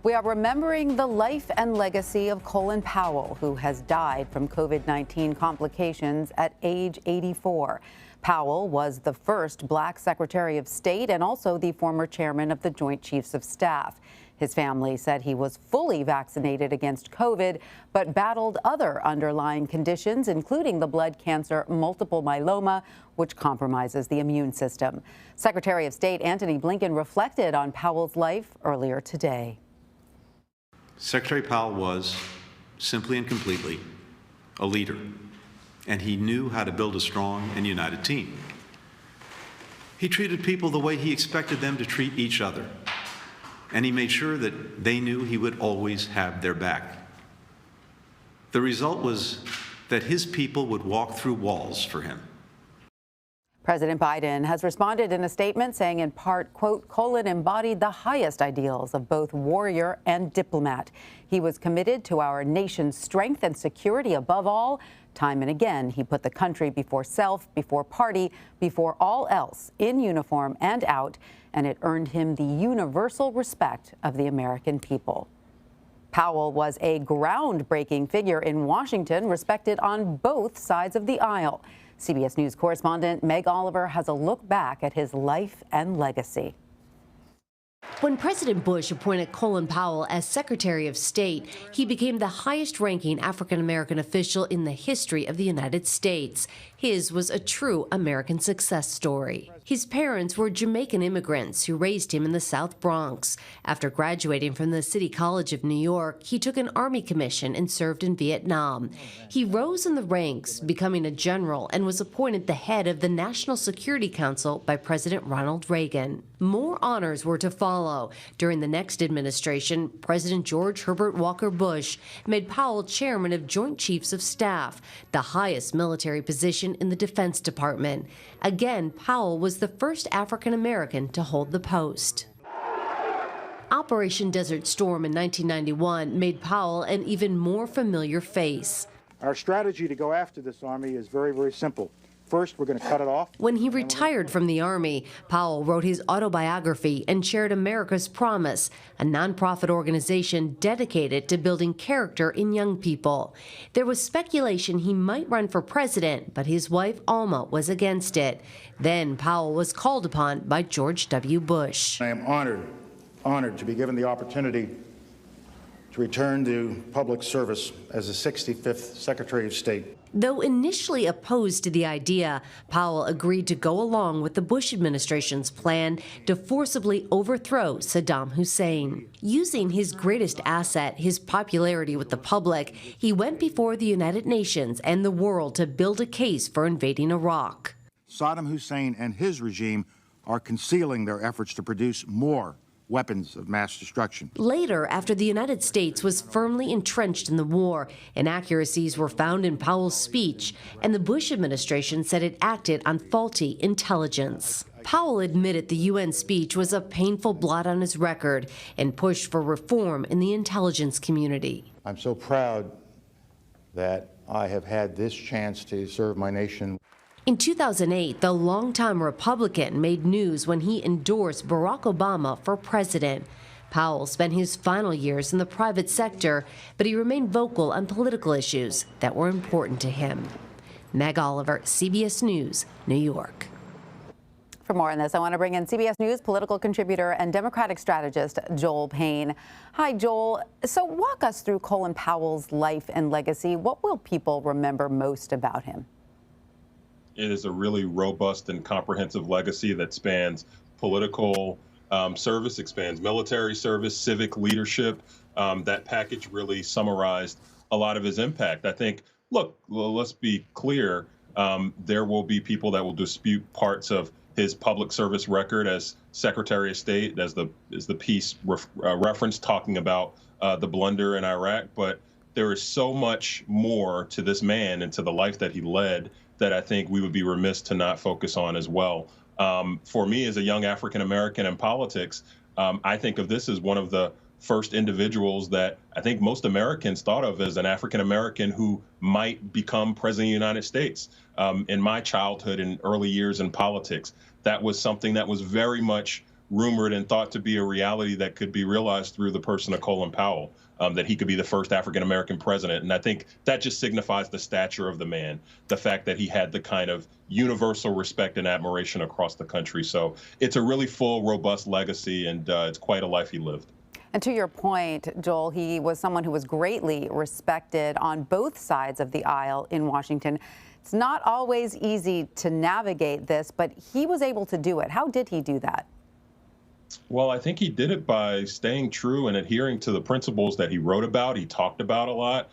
We are remembering the life and legacy of Colin Powell, who has died from COVID-19 complications at age 84. Powell was the first Black Secretary of State and also the former chairman of the Joint Chiefs of Staff. His family said he was fully vaccinated against COVID, but battled other underlying conditions, including the blood cancer multiple myeloma, which compromises the immune system. Secretary of State Antony Blinken reflected on Powell's life earlier today. Secretary Powell was, simply and completely, a leader, and he knew how to build a strong and united team. He treated people the way he expected them to treat each other, and he made sure that they knew he would always have their back. The result was that his people would walk through walls for him. President Biden has responded in a statement saying in part, quote, Colin embodied the highest ideals of both warrior and diplomat. He was committed to our nation's strength and security above all. Time and again, he put the country before self, before party, before all else, in uniform and out, and it earned him the universal respect of the American people. Powell was a groundbreaking figure in Washington, respected on both sides of the aisle. CBS News correspondent Meg Oliver has a look back at his life and legacy. When President Bush appointed Colin Powell as Secretary of State, he became the highest-ranking African-American official in the history of the United States. His was a true American success story. His parents were Jamaican immigrants who raised him in the South Bronx. After graduating from the City College of New York, he took an Army commission and served in Vietnam. He rose in the ranks, becoming a general, and was appointed the head of the National Security Council by President Ronald Reagan. More honors were to follow. During the next administration, President George Herbert Walker Bush made Powell chairman of Joint Chiefs of Staff, the highest military position in the Defense Department. Again, Powell was the first African American to hold the post. Operation Desert Storm in 1991 made Powell an even more familiar face. Our strategy to go after this army is very, very simple. First, we're going to cut it off. When he retired from the Army, Powell wrote his autobiography and chaired America's Promise, a nonprofit organization dedicated to building character in young people. There was speculation he might run for president, but his wife, Alma, was against it. Then Powell was called upon by George W. Bush. I am honored to be given the opportunity to return to public service as the 65th Secretary of State. Though initially opposed to the idea, Powell agreed to go along with the Bush administration's plan to forcibly overthrow Saddam Hussein. Using his greatest asset, his popularity with the public, he went before the United Nations and the world to build a case for invading Iraq. Saddam Hussein and his regime are concealing their efforts to produce more weapons of mass destruction. Later, after the United States was firmly entrenched in the war, inaccuracies were found in Powell's speech, and the Bush administration said it acted on faulty intelligence. Powell admitted the UN speech was a painful blot on his record and pushed for reform in the intelligence community. I'm so proud that I have had this chance to serve my nation. In 2008, the longtime Republican made news when he endorsed Barack Obama for president. Powell spent his final years in the private sector, but he remained vocal on political issues that were important to him. Meg Oliver, CBS News, New York. For more on this, I want to bring in CBS News political contributor and Democratic strategist Joel Payne. Hi, Joel. So walk us through Colin Powell's life and legacy. What will people remember most about him? It is a really robust and comprehensive legacy that spans political service, expands military service, civic leadership. That package really summarized a lot of his impact. I think, look, let's be clear, there will be people that will dispute parts of his public service record as Secretary of State, as the piece referenced talking about the blunder in Iraq. But there is so much more to this man and to the life that he led that I think we would be remiss to not focus on as well. For me, as a young African-American in politics, I think of this as one of the first individuals that I think most Americans thought of as an African-American who might become president of the United States. In my childhood and early years in politics, that was something that was very much rumored and thought to be a reality that could be realized through the person of Colin Powell, that he could be the first African-American president. And I think that just signifies the stature of the man, the fact that he had the kind of universal respect and admiration across the country. So it's a really full, robust legacy, and it's quite a life he lived. And to your point, Joel, he was someone who was greatly respected on both sides of the aisle in Washington. It's not always easy to navigate this, but he was able to do it. How did he do that? Well, I think he did it by staying true and adhering to the principles that he wrote about, he talked about a lot.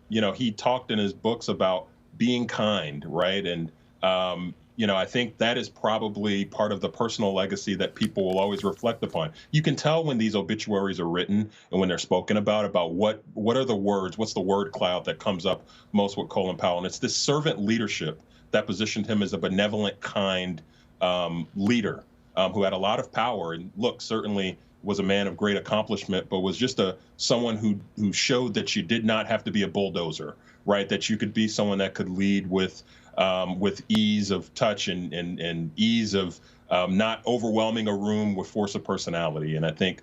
He talked in his books about being kind, right? And, I think that is probably part of the personal legacy that people will always reflect upon. You can tell when these obituaries are written and when they're spoken about what are the words, what's the word cloud that comes up most with Colin Powell. And it's this servant leadership that positioned him as a benevolent, kind leader. Who had a lot of power, and look, certainly was a man of great accomplishment, but was just someone who showed that you did not have to be a bulldozer, right? That you could be someone that could lead with ease of touch and ease of not overwhelming a room with force of personality. And I think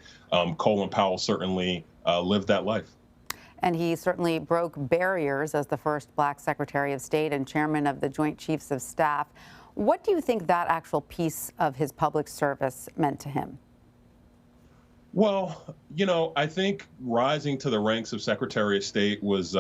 Colin Powell certainly lived that life. And he certainly broke barriers as the first Black Secretary of State and chairman of the Joint Chiefs of Staff. What do you think that actual piece of his public service meant to him? Well, I think rising to the ranks of Secretary of State was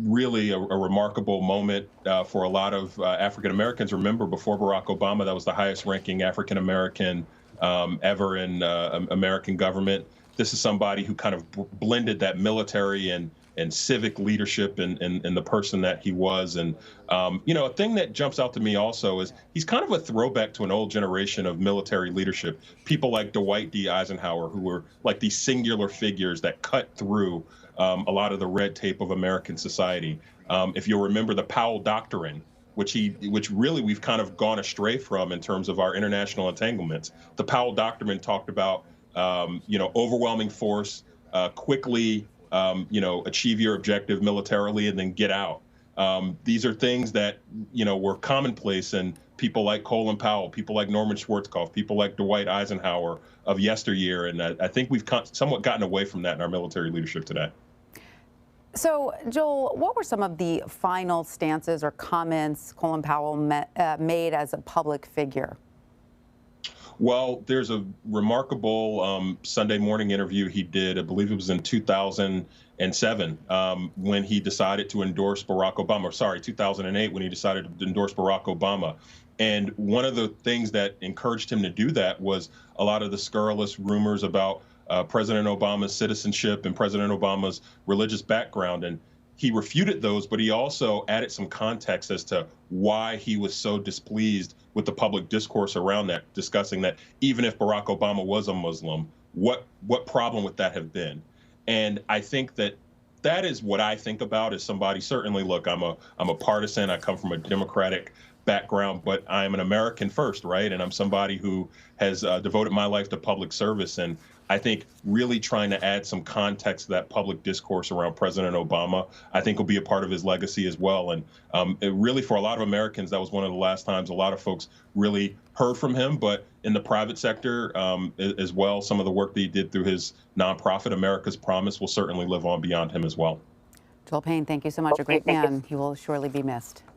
really a remarkable moment for a lot of African Americans. Remember, before Barack Obama, that was the highest ranking African American ever in American government. This is somebody who kind of blended that military and civic leadership and the person that he was. And, a thing that jumps out to me also is he's kind of a throwback to an old generation of military leadership. People like Dwight D. Eisenhower, who were like these singular figures that cut through a lot of the red tape of American society. If you'll remember the Powell Doctrine, which really we've kind of gone astray from in terms of our international entanglements. The Powell Doctrine talked about, overwhelming force, quickly, achieve your objective militarily and then get out. These are things that, were commonplace in people like Colin Powell, people like Norman Schwarzkopf, people like Dwight Eisenhower of yesteryear. And I think we've somewhat gotten away from that in our military leadership today. So, Joel, what were some of the final stances or comments Colin Powell made as a public figure? Well, there's a remarkable Sunday morning interview he did, I believe it was in 2007, when he decided to endorse Barack Obama, or sorry, 2008, when he decided to endorse Barack Obama. And one of the things that encouraged him to do that was a lot of the scurrilous rumors about President Obama's citizenship and President Obama's religious background. And he refuted those, but he also added some context as to why he was so displeased with the public discourse around that, discussing that even if Barack Obama was a Muslim, what problem would that have been? And I think that is what I think about as somebody. Certainly, look, I'm a partisan. I come from a Democratic background, but I'm an American first, right? And I'm somebody who has devoted my life to public service. And I think really trying to add some context to that public discourse around President Obama, I think will be a part of his legacy as well. And it really, for a lot of Americans, that was one of the last times a lot of folks really heard from him. But in the private sector as well, some of the work that he did through his nonprofit, America's Promise, will certainly live on beyond him as well. Joel Payne, thank you so much. A great man. He will surely be missed.